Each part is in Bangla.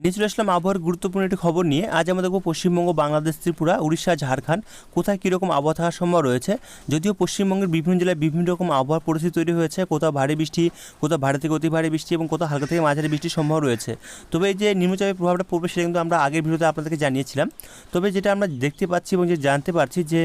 নিয়ে চলে আসলাম আবহাওয়ার গুরুত্বপূর্ণ একটি খবর নিয়ে। আজ আমরা দেখব পশ্চিমবঙ্গ, বাংলাদেশ, ত্রিপুরা, উড়িষ্যা, ঝাড়খণ্ড কোথায় কীরকম আবহাওয়া থাকার সম্ভাবনা রয়েছে। যদিও পশ্চিমবঙ্গের বিভিন্ন জেলায় বিভিন্ন রকম আবহাওয়ার পরিস্থিতি তৈরি হয়েছে, কোথাও ভারী বৃষ্টি, কোথাও ভারী থেকে অতি ভারী বৃষ্টি এবং কোথাও হালকা থেকে মাঝারি বৃষ্টির সম্ভাবনা রয়েছে। তবে এই যে নিম্নচাপের প্রভাবটা পড়বে সেটা কিন্তু আমরা আগের ভিডিওতে আপনাদেরকে জানিয়েছিলাম। তবে যেটা আমরা দেখতে পাচ্ছি এবং যে জানতে পারছি যে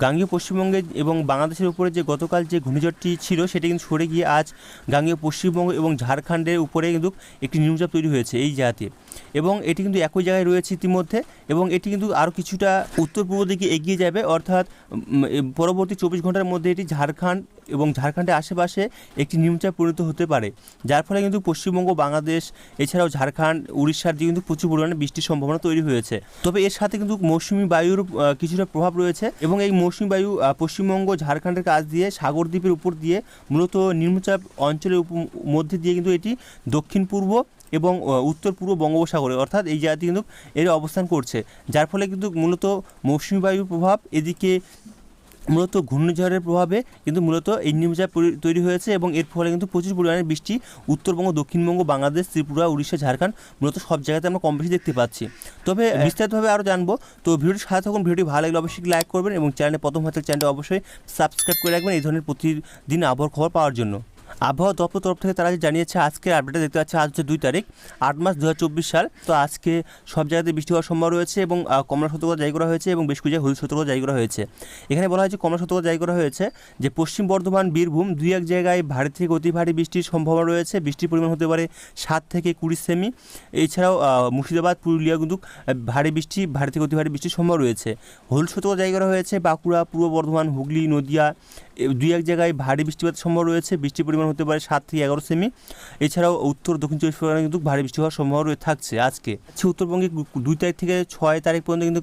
গাঙ্গেয় পশ্চিমবঙ্গে এবং বাংলাদেশের উপরে যে গতকাল যে ঘূর্ণিঝড়টি ছিল সেটি কিন্তু সরে গিয়ে আজ গাঙ্গেয় পশ্চিমবঙ্গ এবং ঝাড়খণ্ডের উপরে কিন্তু একটি নিম্নচাপ তৈরি হয়েছে এই জায়গাতে, এবং এটি কিন্তু একই জায়গায় রয়েছে ইতিমধ্যে, এবং এটি কিন্তু আরও কিছুটা উত্তর পূর্ব দিকে এগিয়ে যাবে, অর্থাৎ পরবর্তী 24 ঘন্টার মধ্যে এটি ঝাড়খণ্ড এবং ঝাড়খণ্ডের আশেপাশে একটি নিম্নচাপ পরিণত হতে পারে, যার ফলে কিন্তু পশ্চিমবঙ্গ, বাংলাদেশ এছাড়াও ঝাড়খণ্ড, উড়িষ্যার দিকে কিন্তু প্রচুর পরিমাণে বৃষ্টির সম্ভাবনা তৈরি হয়েছে। তবে এর সাথে কিন্তু মৌসুমি বায়ুর কিছুটা প্রভাব রয়েছে, এবং এই মৌসুমি বায়ু পশ্চিমবঙ্গ, ঝাড়খণ্ডের কাছ দিয়ে সাগরদ্বীপের উপর দিয়ে মূলত নিম্নচাপ অঞ্চলের মধ্যে দিয়ে কিন্তু এটি দক্ষিণ পূর্ব এবং উত্তর পূর্ব বঙ্গোপসাগরে, অর্থাৎ এই জায়গাতে কিন্তু এর অবস্থান করছে, যার ফলে কিন্তু মূলত মৌসুমি বায়ুর প্রভাব এদিকে মূলত ঘূর্ণিঝড়ের প্রভাবে কিন্তু মূলত এই নিম্নচাপ তৈরি হয়েছে, এবং এর ফলে কিন্তু প্রচুর পরিমাণে বৃষ্টি উত্তরবঙ্গ, দক্ষিণবঙ্গ, বাংলাদেশ, ত্রিপুরা, উড়িষ্যা, ঝাড়খণ্ড মূলত সব জায়গাতে আমরা কম বেশি দেখতে পাচ্ছি। তবে বিস্তারিতভাবে আরও জানবো, তো ভিডিওটির সাথে থাকুন। ভিডিওটি ভালো লাগলে অবশ্যই লাইক করবেন এবং চ্যানেলে প্রথম হতে চ্যানেলটি অবশ্যই সাবস্ক্রাইব করে রাখবেন এই ধরনের প্রতিদিন আবহাওয়ার খবর পাওয়ার জন্য। আবহাওয়া দপ্তর তরফ থেকে তারা জানিয়েছে, আজকের আপডেটে দেখতে পাচ্ছি আজ হচ্ছে 2 তারিখ 8 মাস 2024 সাল। তো আজকে সব জায়গাতে বৃষ্টি হওয়ার সম্ভাবনা রয়েছে, এবং কমলা সতর্কতা জারি করা হয়েছে এবং বেশ কিছু জায়গায় হলুদ সতর্কতা জারি করা হয়েছে। এখানে বলা হয়েছে, কমলা সতর্কতা জারি করা হয়েছে যে পশ্চিম বর্ধমান, বীরভূম 2-1 জায়গায় ভারী থেকে অতি ভারী বৃষ্টির সম্ভাবনা রয়েছে। বৃষ্টির পরিমাণ হতে পারে 7 থেকে 20 সেমি। এছাড়াও মুর্শিদাবাদ, পুরুলিয়া কিন্তু ভারী থেকে অতি ভারী বৃষ্টির সম্ভাবনা রয়েছে। হলুদ সতর্কতা জারি করা হয়েছে বাঁকুড়া, পূর্ব বর্ধমান, হুগলি, নদিয়া 2-1 জায়গায় ভারী বৃষ্টিপাতের সম্ভাবনা রয়েছে। বৃষ্টির পরিমাণ হতে পারে 7 থেকে 11 সেমি। এছাড়াও উত্তর দক্ষিণ 24 পরগনায় কিন্তু ভারী বৃষ্টি হওয়ার সম্ভাবনা থাকছে আজকে। উত্তরবঙ্গে 2 তারিখ থেকে 6 তারিখ পর্যন্ত কিন্তু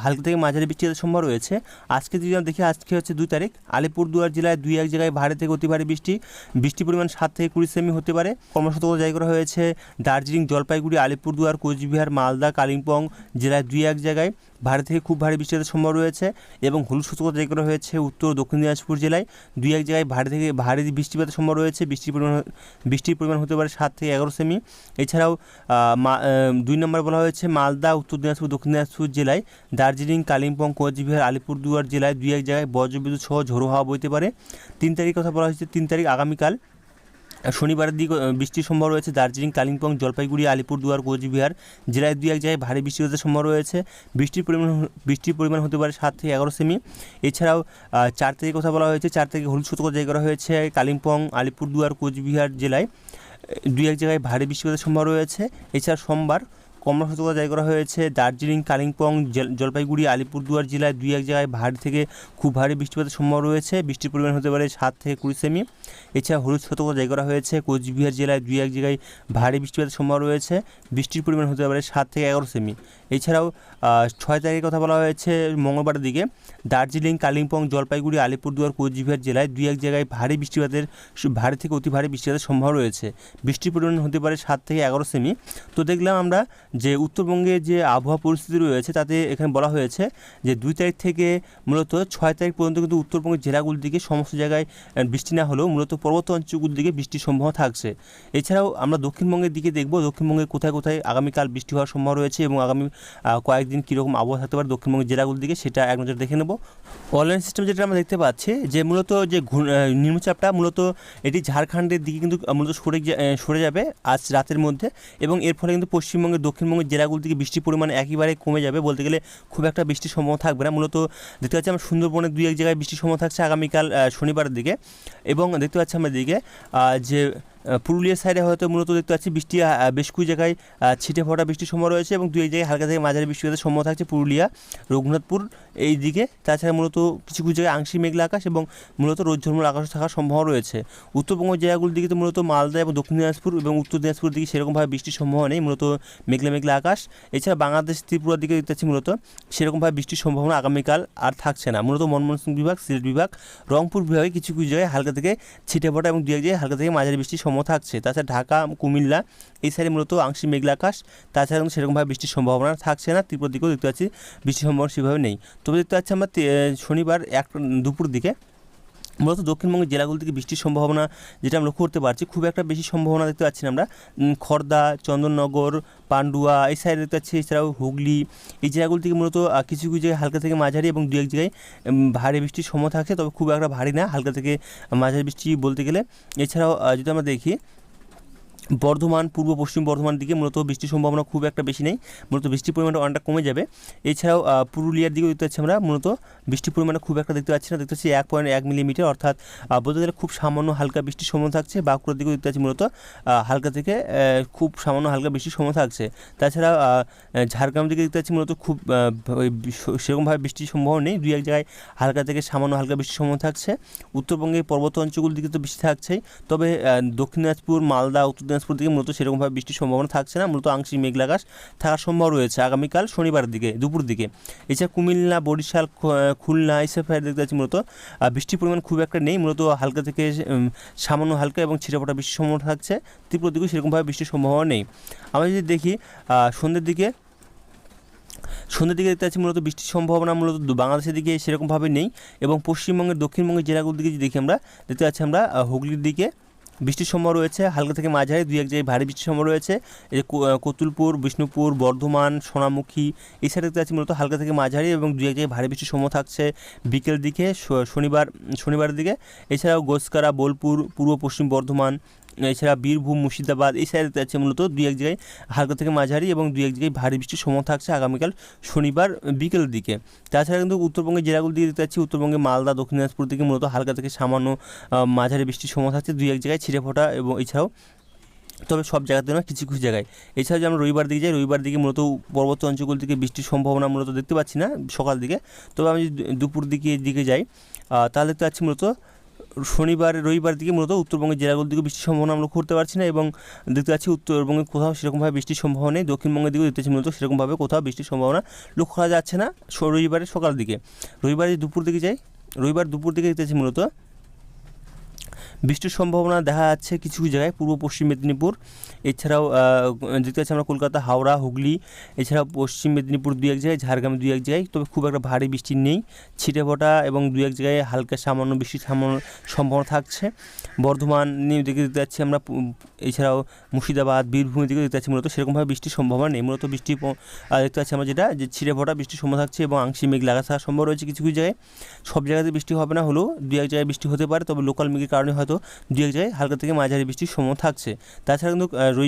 হালকা থেকে মাঝারি বৃষ্টির সম্ভাবনা রয়েছে। আজকে যদি আমরা দেখি, আজকে হচ্ছে 2 তারিখ, আলিপুরদুয়ার জেলায় 2-1 জায়গায় ভারী থেকে অতি ভারী বৃষ্টির পরিমাণ 7 থেকে 20 সেমি হতে পারে। কর্মসতর্কতা জারি করা হয়েছে দার্জিলিং, জলপাইগুড়ি, আলিপুরদুয়ার, কোচবিহার, মালদা, কালিম্পং জেলায় 2-1 জায়গায় ভারী থেকে খুব ভারী বৃষ্টির সম্ভাবনা রয়েছে, এবং হলুদ সতর্কতা জারি করা হয়েছে উত্তর দক্ষিণ দিনাজপুর জেলায় 2-1 জায়গায় ভারী থেকে ভারী বৃষ্টিপাতের সম্ভাবনা রয়েছে। বৃষ্টির পরিমাণ হতে পারে 7 থেকে 11 সেমি। এছাড়াও 2 নম্বর বলা হয়েছে মালদা, উত্তর দিনাজপুর, দক্ষিণ দিনাজপুর জেলায়, দার্জিলিং, কালিম্পং, কোচবিহার, আলিপুরদুয়ার জেলায় 2-1 জায়গায় বজ্রবিদ্যুৎ সহ ঝোড়ো হাওয়া বইতে পারে। 3 তারিখ কথা বলা হয়েছে, 3 তারিখ আগামীকাল শনিবারের দিকে বৃষ্টির সম্ভাবনা রয়েছে দার্জিলিং, কালিম্পং, জলপাইগুড়ি, আলিপুরদুয়ার, কোচবিহার জেলায় 2-1 জায়গায় ভারী বৃষ্টি হতে সম্ভাবনা রয়েছে। বৃষ্টির পরিমাণ হতে পারে 7 থেকে 11 সেমি। এছাড়াও 4 তারিখ কথা বলা হয়েছে, 4 তারিখে হলুদ সতর্কতা জারি করা হয়েছে কালিম্পং, আলিপুরদুয়ার, কোচবিহার জেলায় 2-1 জায়গায় ভারী বৃষ্টিপাতের সম্ভাবনা রয়েছে। এছাড়া সোমবার কমলা সতর্কতা জারি করা হয়েছে দার্জিলিং, কালিম্পং, জলপাইগুড়ি, আলিপুরদুয়ার জেলায় 2-1 জায়গায় ভারী থেকে খুব ভারী বৃষ্টিপাতের সম্ভাবনা রয়েছে। বৃষ্টির পরিমাণ হতে পারে 7 থেকে 20 সেমি। এছাড়া হলুদ সতর্কতা জারি করা হয়েছে কোচবিহার জেলায় 2-1 জায়গায় ভারী বৃষ্টিপাতের সম্ভাবনা রয়েছে। বৃষ্টির পরিমাণ হতে পারে 7 থেকে 11 সেমি। এছাড়াও 6 তারিখের কথা বলা হয়েছে মঙ্গলবারের দিকে দার্জিলিং, কালিম্পং, জলপাইগুড়ি, আলিপুরদুয়ার, কোচবিহার জেলায় 2-1 জায়গায় ভারী থেকে অতি ভারী বৃষ্টিপাতের সম্ভাবনা রয়েছে। বৃষ্টির পরিমাণ হতে পারে 7 থেকে 11 সেমি। তো দেখলাম আমরা যে উত্তরবঙ্গে যে আবহাওয়া পরিস্থিতি রয়েছে তাতে এখানে বলা হয়েছে যে 2 তারিখ থেকে মূলত 6 তারিখ পর্যন্ত কিন্তু উত্তরবঙ্গের জেলাগুলির দিকে সমস্ত জায়গায় বৃষ্টি না হলেও মূলত পর্বত অঞ্চলগুলির দিকে বৃষ্টির সম্ভাবনা থাকছে। এছাড়াও আমরা দক্ষিণবঙ্গের দিকে দেখব, দক্ষিণবঙ্গে কোথায় কোথায় আগামীকাল বৃষ্টি হওয়ার সম্ভাবনা রয়েছে এবং আগামী কয়েকদিন কীরকম আবহাওয়া থাকতে পারে দক্ষিণবঙ্গের জেলাগুলির দিকে, সেটা এক নজর দেখে নেব। অনলাইন সিস্টেম যেটা আমরা দেখতে পাচ্ছি যে মূলত যে নিম্নচাপটা মূলত এটি ঝাড়খণ্ডের দিকে কিন্তু মূলত সরে যাবে আজ রাতের মধ্যে, এবং এর ফলে কিন্তু পশ্চিমবঙ্গের দক্ষিণবঙ্গের জেলাগুলি থেকে বৃষ্টির পরিমাণ একেবারে কমে যাবে, বলতে গেলে খুব একটা বৃষ্টির সম্ভাবনা থাকবে না। মূলত দেখতে পাচ্ছি আমরা সুন্দরবনে 2-1 জায়গায় বৃষ্টির সম্ভাবনা থাকছে আগামীকাল শনিবারের দিকে, এবং দেখতে পাচ্ছি আমরা দিকে যে পুরুলিয়ার সাইডে হয়তো মূলত দেখতে পাচ্ছি বৃষ্টি বেশ কিছু জায়গায় ছিটে ফোটা বৃষ্টির সম্ভাবনা রয়েছে, এবং 2-1 জায়গায় হালকা থেকে মাঝারি বৃষ্টিপাতের সম্ভাবনা থাকছে পুরুলিয়া, রঘুনাথপুর এই দিকে। তাছাড়া মূলত কিছু কিছু জায়গায় আংশিক মেঘলা আকাশ এবং মূলত রোদ ঝলমল আকাশ থাকার সম্ভাবনা রয়েছে। উত্তরবঙ্গ জেলাগুলির দিকে তো মূলত মালদা এবং দক্ষিণ দিনাজপুর এবং উত্তর দিনাজপুরের দিকে সেরকমভাবে বৃষ্টির সম্ভাবনা নেই, মূলত মেঘলা আকাশ। এছাড়া বাংলাদেশ, ত্রিপুরার দিকে দেখতে পাচ্ছি মূলত সেরকমভাবে বৃষ্টির সম্ভাবনা আগামীকাল আর থাকছে না। মূলত ময়মনসিংহ বিভাগ, সিলেট বিভাগ, রংপুর বিভাগে কিছু কিছু জায়গায় হালকা থেকে ছিটে ফোটা এবং 2-1 জায়গায় হালকা থেকে মাঝারি বৃষ্টির সম্ভাবনা থাকছে। তাছাড়া ঢাকা, কুমিল্লা এই সাইডে মূলত আংশিক মেঘলা আকাশ, তাছাড়া কিন্তু সেরকমভাবে বৃষ্টির সম্ভাবনা থাকছে না। ত্রিপুরার দিকেও দেখতে পাচ্ছি বৃষ্টির সম্ভাবনা সেভাবে নেই। তবে দেখতে পাচ্ছি আমরা শনিবার দুপুর দিকে মূলত দক্ষিণবঙ্গের জেলাগুলো থেকে বৃষ্টির সম্ভাবনা যেটা আমরা লক্ষ্য করতে পারছি, খুব একটা বেশি সম্ভাবনা দেখতে পাচ্ছি না আমরা। খড়দা, চন্দননগর, পান্ডুয়া এই সাইডে দেখতে পাচ্ছি, এছাড়াও হুগলি এই জায়গাগুলো থেকে মূলত কিছু কিছু জায়গায় হালকা থেকে মাঝারি এবং দু এক জায়গায় ভারী বৃষ্টির সম্ভাবনা থাকছে, তবে খুব একটা ভারী না, হালকা থেকে মাঝারি বৃষ্টি বলতে গেলে। এছাড়াও যদি আমরা দেখি বর্ধমান, পূর্ব পশ্চিম বর্ধমান দিকে মূলত বৃষ্টির সম্ভাবনা খুব একটা বেশি নেই, মূলত বৃষ্টির পরিমাণটা অনেকটা কমে যাবে। এছাড়াও পুরুলিয়ার দিকেও দেখতে পাচ্ছি আমরা মূলত বৃষ্টির পরিমাণটা খুব একটা দেখতে পাচ্ছি না, দেখতে পাচ্ছি 1.1 মিলিমিটার, অর্থাৎ বলতে গেলে খুব সামান্য হালকা বৃষ্টির সম্ভাবনা থাকছে। বাঁকুড়ার দিকেও দেখতে পাচ্ছি মূলত হালকা থেকে খুব সামান্য হালকা বৃষ্টির সম্ভাবনা থাকছে। তাছাড়া ঝাড়গ্রাম দিকে দেখতে পাচ্ছি মূলত খুব সেরকমভাবে বৃষ্টির সম্ভাবনা নেই, দুই এক জায়গায় হালকা থেকে সামান্য হালকা বৃষ্টির সম্ভাবনা থাকছে। উত্তরবঙ্গের পর্বত অঞ্চলগুলোর দিকে তো বৃষ্টি থাকছেই, তবে দক্ষিণ দিনাজপুর, মালদা, উত্তর দিনাজপুর দিকে মূলত সেরকমভাবে বৃষ্টির সম্ভাবনা থাকছে না, মূলত আংশিক মেঘলা আকাশ থাকার সম্ভাবনা রয়েছে আগামীকাল শনিবার দিকে দুপুর দিকে। এছাড়া কুমিল্লা, বরিশাল, খুলনা এইসব সাইডে দেখতে পাচ্ছি মূলত বৃষ্টির পরিমাণ খুব একটা নেই, মূলত হালকা থেকে সামান্য হালকা এবং ছিটেফোঁটা বৃষ্টির সম্ভাবনা থাকছে। ত্রিপুরা দিকেও সেরকমভাবে বৃষ্টির সম্ভাবনা নেই। আমরা যদি দেখি সন্ধ্যের দিকে দেখতে পাচ্ছি মূলত বৃষ্টির সম্ভাবনা মূলত বাংলাদেশের দিকে সেরকমভাবে নেই, এবং পশ্চিমবঙ্গের দক্ষিণবঙ্গের জেলাগুলোর দিকে যদি দেখি আমরা দেখতে পাচ্ছি আমরা হুগলির দিকে বৃষ্টির সম্ভাবনা রয়েছে, হালকা থেকে মাঝারি দুই এক জায়গায় ভারী বৃষ্টির সম্ভাবনা রয়েছে। এই যে কতুলপুর, বিষ্ণুপুর, বর্ধমান, সোনামুখী এই সাইডে দেখতে পাচ্ছি মূলত হালকা থেকে মাঝারি এবং দুই এক জায়গায় ভারী বৃষ্টির সম্ভাবনা থাকছে বিকেল দিকে শনিবারের দিকে। এছাড়াও গোসকারা, বোলপুর, পূর্ব পশ্চিম বর্ধমান, এছাড়া বীরভূম, মুর্শিদাবাদ এই সাইডে দেখতে পাচ্ছি মূলত দুই এক জায়গায় হালকা থেকে মাঝারি এবং দুই এক জায়গায় ভারী বৃষ্টির সম্ভাবনা থাকছে আগামীকাল শনিবার বিকেলের দিকে। তাছাড়া কিন্তু উত্তরবঙ্গের জেলাগুলো দিকে দেখতে পাচ্ছি, উত্তরবঙ্গে মালদা, দক্ষিণ দিনাজপুর দিকে মূলত হালকা থেকে সামান্য মাঝারি বৃষ্টির সম্ভাবনা থাকছে দুই এক জায়গায় ছিটেফোঁটা, এবং এছাড়াও তবে সব জায়গাতে না, কিছু কিছু জায়গায়। এছাড়া যদি আমরা রবিবার দিকে যাই, রবিবার দিকে মূলত পর্বত অঞ্চলগুলো থেকে বৃষ্টির সম্ভাবনা মূলত দেখতে পাচ্ছি না সকাল দিকে, তবে আমি যদি দুপুর দিকে যাই তাহলে দেখতে পাচ্ছি মূলত রবিবার দিকে মূলত উত্তরবঙ্গের জেলাগুলোর দিকে বৃষ্টির সম্ভাবনা আমরা লক্ষ্য করতে পারছি না, এবং দেখতে পাচ্ছি উত্তরবঙ্গে কোথাও সেরকমভাবে বৃষ্টির সম্ভাবনা নেই। দক্ষিণবঙ্গের দিকেও দেখতে পাচ্ছি মূলত সেরকমভাবে কোথাও বৃষ্টির সম্ভাবনা লক্ষ্য করা যাচ্ছে না রবিবারের সকাল দিকে। রবিবারে দুপুর দিকে যাই, রবিবার দুপুর দিকে দেখতে পাচ্ছি মূলত বৃষ্টির সম্ভাবনা দেখা যাচ্ছে কিছু কিছু জায়গায় পূর্ব পশ্চিম মেদিনীপুর, এছাড়াও দেখতে পাচ্ছি আমরা কলকাতা, হাওড়া, হুগলি, এছাড়াও পশ্চিম মেদিনীপুর দুই এক জায়গায়, ঝাড়গ্রাম দুই এক জায়গায়, তবে খুব একটা ভারী বৃষ্টি নেই, ছিটেফোঁটা এবং দুই এক জায়গায় হালকা সামান্য বৃষ্টির সম্ভাবনা থাকছে। বর্ধমান দিকে দেখতে পাচ্ছি আমরা, এছাড়াও মুর্শিদাবাদ, বীরভূমের দিকে দেখতে পাচ্ছি মূলত সেরকমভাবে বৃষ্টির সম্ভাবনা নেই, মূলত বৃষ্টি দেখতে পাচ্ছি আমরা যেটা যে ছিটেফোঁটা বৃষ্টির সম্ভাবনা থাকছে এবং আংশিক মেঘ লাগা থাকার সম্ভব রয়েছে কিছু কিছু জায়গায়। সব জায়গাতে বৃষ্টি হবে না হলেও দুই এক জায়গায় বৃষ্টি হতে পারে, তবে লোকাল মেঘের কারণে হয়তো দু এক জায়গায় হালকা থেকে মাঝারি বৃষ্টির সম্ভাবনা থাকছে। তাছাড়া কিন্তু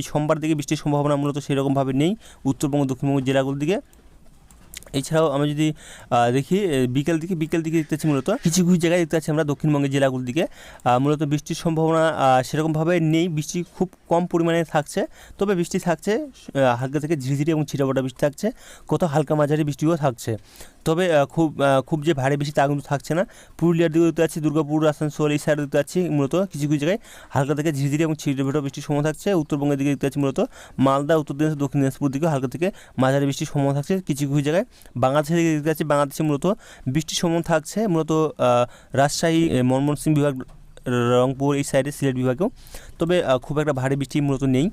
সোমবার দিকে বৃষ্টির সম্ভাবনা মূলত সেরকমভাবে নেই উত্তরবঙ্গ দক্ষিণবঙ্গ জেলাগুলোর দিকে। এছাড়াও আমরা যদি দেখি বিকেল দিকে দেখতে পাচ্ছি মূলত কিছু কিছু জায়গায় দেখতে পাচ্ছি আমরা দক্ষিণবঙ্গের জেলাগুলোর দিকে মূলত বৃষ্টির সম্ভাবনা সেরকমভাবে নেই, বৃষ্টি খুব কম পরিমাণে থাকছে, তবে বৃষ্টি থাকছে হালকা থেকে ঝিরিঝিরি এবং ছিটেফোঁটা বৃষ্টি থাকছে, কোথাও হালকা মাঝারি বৃষ্টিও থাকছে, তবে খুব যে ভারী বৃষ্টি তা কিন্তু থাকছে না। পুরুলিয়ার দিকে দেখতে পাচ্ছি, দুর্গাপুর, আসানসোল এই সাইডে দেখতে পাচ্ছি মূলত কিছু কিছু জায়গায় হালকা থেকে ঝিরিঝিরি এবং ছিটেফোঁটা বৃষ্টির সম্ভাবনা থাকছে। উত্তরবঙ্গের দিকে দেখতে পাচ্ছি মূলত মালদা, উত্তর দিনাজপুর, দক্ষিণ দিনাজপুর দিকে হালকা থেকে মাঝারি বৃষ্টির সম্ভাবনা থাকছে কিছু কিছু জায়গায়। বাংলাদেশের দিকে দেখতে পাচ্ছি, বাংলাদেশে মূলত বৃষ্টির সম্ভাবনা থাকছে মূলত রাজশাহী, ময়মনসিংহ বিভাগ, রংপুর এই সাইডে, সিলেট বিভাগেও, তবে খুব একটা ভারী বৃষ্টি মূলত নেই।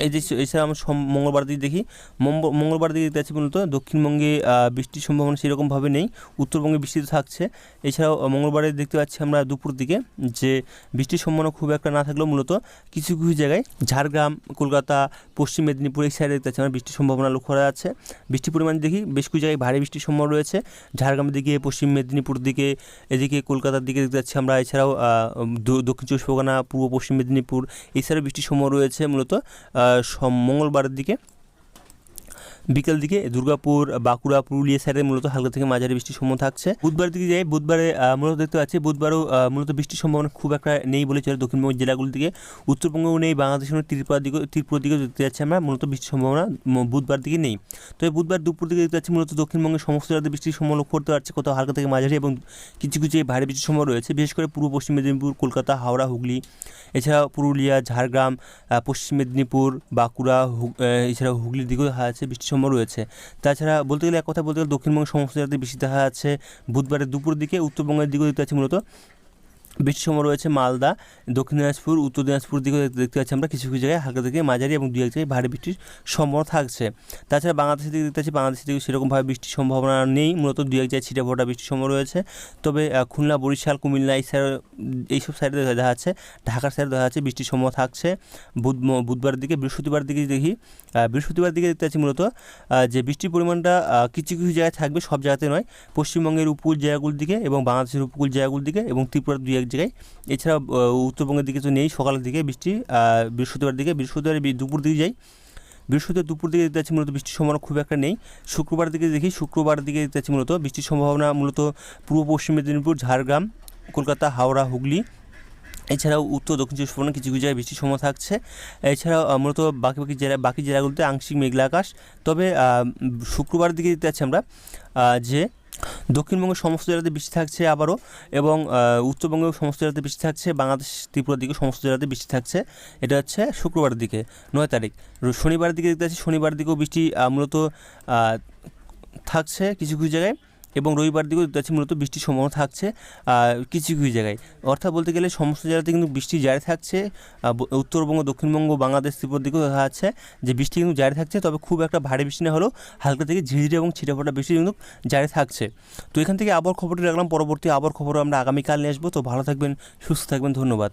এই যে এছাড়া আমরা মঙ্গলবার দিকে দেখি, মঙ্গলবার দিকে দেখতে পাচ্ছি মূলত দক্ষিণবঙ্গে বৃষ্টির সম্ভাবনা সেরকমভাবে নেই, উত্তরবঙ্গে বৃষ্টি থাকছে। এছাড়াও মঙ্গলবারে দেখতে পাচ্ছি আমরা দুপুর দিকে যে বৃষ্টির সম্ভাবনা খুব একটা না থাকলেও মূলত কিছু কিছু জায়গায় ঝাড়গ্রাম, কলকাতা, পশ্চিম মেদিনীপুর এই সাইডে দেখতে পাচ্ছি আমরা বৃষ্টির সম্ভাবনা লক্ষ্য করা যাচ্ছে। বৃষ্টির পরিমাণ দেখি বেশ কিছু জায়গায় ভারী বৃষ্টির সম্ভাবনা রয়েছে, ঝাড়গ্রামের দিকে, পশ্চিম মেদিনীপুর দিকে, এদিকে কলকাতার দিকে দেখতে পাচ্ছি আমরা। এছাড়াও দক্ষিণ চব্বিশ পরগনা, পূর্ব পশ্চিম মেদিনীপুর এই সাইডে বৃষ্টির সম্ভাবনা রয়েছে মূলত মঙ্গলবারের দিকে বিকেল দিকে। দুর্গাপুর, বাঁকুড়া, পুরুলিয়া সাইডে মূলত হালকা থেকে মাঝারি বৃষ্টির সম্ভাবনা থাকছে। বুধবার দিকে যাই, বুধবারে মূলত দেখতে পাচ্ছি বুধবারও মূলত বৃষ্টির সম্ভাবনা খুব একটা নেই বলে চলে দক্ষিণবঙ্গের জেলাগুলির দিকে, উত্তরবঙ্গেও নেই, বাংলাদেশের ত্রিপুরা দিকে দেখতে পাচ্ছি আমরা মূলত বৃষ্টির সম্ভাবনা বুধবার দিকে নেই। তবে বুধবার দুপুর দিকে দেখতে পাচ্ছি মূলত দক্ষিণবঙ্গের সমস্ত জেলাতে বৃষ্টির সম্ভাবনা লক্ষ্য করতে পারছি, কোথাও হালকা থেকে মাঝারি এবং কিছু কিছু ভারী বৃষ্টির সম্ভাবনা রয়েছে, বিশেষ করে পূর্ব পশ্চিম মেদিনীপুর, কলকাতা, হাওড়া, হুগলি, এছাড়াও পুরুলিয়া, ঝাড়গ্রাম, পশ্চিম মেদিনীপুর, বাঁকুড়া, এছাড়াও হুগলির দিকেও দেখা যাচ্ছে বৃষ্টির সম্ভাবনা রয়েছে। তাছাড়া বলতে গেলে এক কথা বলতে গেলে দক্ষিণবঙ্গের সমস্ত জায়গাতে বৃষ্টি দেখা যাচ্ছে বুধবারের দুপুর দিকে। উত্তরবঙ্গের দিকেও দেখতে পাচ্ছি মূলত বৃষ্টির সম্ভাবনা রয়েছে মালদা, দক্ষিণ দিনাজপুর, উত্তর দিনাজপুর দিকে দেখতে পাচ্ছি আমরা কিছু কিছু জায়গায় হালকা থেকে মাঝারি এবং দু এক জায়গায় ভারী বৃষ্টির সম্ভাবনা থাকছে। তাছাড়া বাংলাদেশের দিকে দেখতে পাচ্ছি বাংলাদেশের দিকে সেরকমভাবে বৃষ্টির সম্ভাবনা নেই, মূলত দু এক জায়গায় ছিটেফোঁটা বৃষ্টির সম্ভাবনা রয়েছে। তবে খুলনা, বরিশাল, কুমিল্লা এইসব সাইডে দেখা যাচ্ছে, ঢাকার সাইডে দেখা যাচ্ছে বৃষ্টির সম্ভাবনা থাকছে বুধবারের দিকে। বৃহস্পতিবার দিকে দেখি, বৃহস্পতিবার দিকে দেখতে পাচ্ছি মূলত যে বৃষ্টির পরিমাণটা কিছু কিছু জায়গায় থাকবে, সব জায়গাতে নয়। পশ্চিমবঙ্গের উপকূল জায়গাগুলোর দিকে এবং বাংলাদেশের উপকূল জায়গাগুলোর দিকে এবং ত্রিপুরার দুই এক জায়গায়। এছাড়া উত্তরবঙ্গের দিকে তো নেই সকালের দিকে বৃষ্টি। বৃহস্পতিবার দুপুর দিকে যাই, বৃহস্পতিবার দুপুর দিকে দেখতে পাচ্ছি মূলত বৃষ্টির সম্ভাবনা খুব একটা নেই। শুক্রবার দিকে দেখি, শুক্রবার দিকে দেখতে পাচ্ছি মূলত বৃষ্টির সম্ভাবনা মূলত পূর্ব পশ্চিম মেদিনীপুর, ঝাড়গ্রাম, কলকাতা, হাওড়া, হুগলি, এছাড়াও উত্তর দক্ষিণ চব্বিশ পরগনা কিছু কিছু জায়গায় বৃষ্টির সম্ভাবনা থাকছে। এছাড়াও মূলত বাকি জেলাগুলোতে আংশিক মেঘলা আকাশ। তবে শুক্রবার দিকে দেখতে পাচ্ছি আমরা যে দক্ষিণবঙ্গের সমস্ত জেলাতে বৃষ্টি থাকছে আবারও, এবং উত্তরবঙ্গের সমস্ত জেলাতে বৃষ্টি থাকছে, বাংলাদেশ ত্রিপুরার দিকে সমস্ত জেলাতে বৃষ্টি থাকছে। এটা হচ্ছে শুক্রবারের দিকে 9 তারিখ। শনিবারের দিকে দেখতে পাচ্ছি শনিবার দিকেও বৃষ্টি মূলত থাকছে কিছু কিছু জায়গায়, এবং রবিবার দিকেও দেখতে পাচ্ছি মূলত বৃষ্টির সম্ভাবনা থাকছে কিছু কিছু জায়গায়। অর্থাৎ বলতে গেলে সমস্ত জায়গাতে কিন্তু বৃষ্টি জারি থাকছে। উত্তরবঙ্গ, দক্ষিণবঙ্গ, বাংলাদেশ, ত্রিপুরার দিকেও দেখা যাচ্ছে যে বৃষ্টি কিন্তু জারি থাকছে, তবে খুব একটা ভারী বৃষ্টি না হলেও হালকা থেকে ঝিরিঝিরি এবং ছিটেফোঁটা বৃষ্টি কিন্তু জারি থাকছে। তো এখান থেকে আবহাওয়ার খবরটি রাখলাম, পরবর্তী আবহাওয়ার খবর আমরা আগামীকাল নিয়ে আসবো। তো ভালো থাকবেন, সুস্থ থাকবেন, ধন্যবাদ।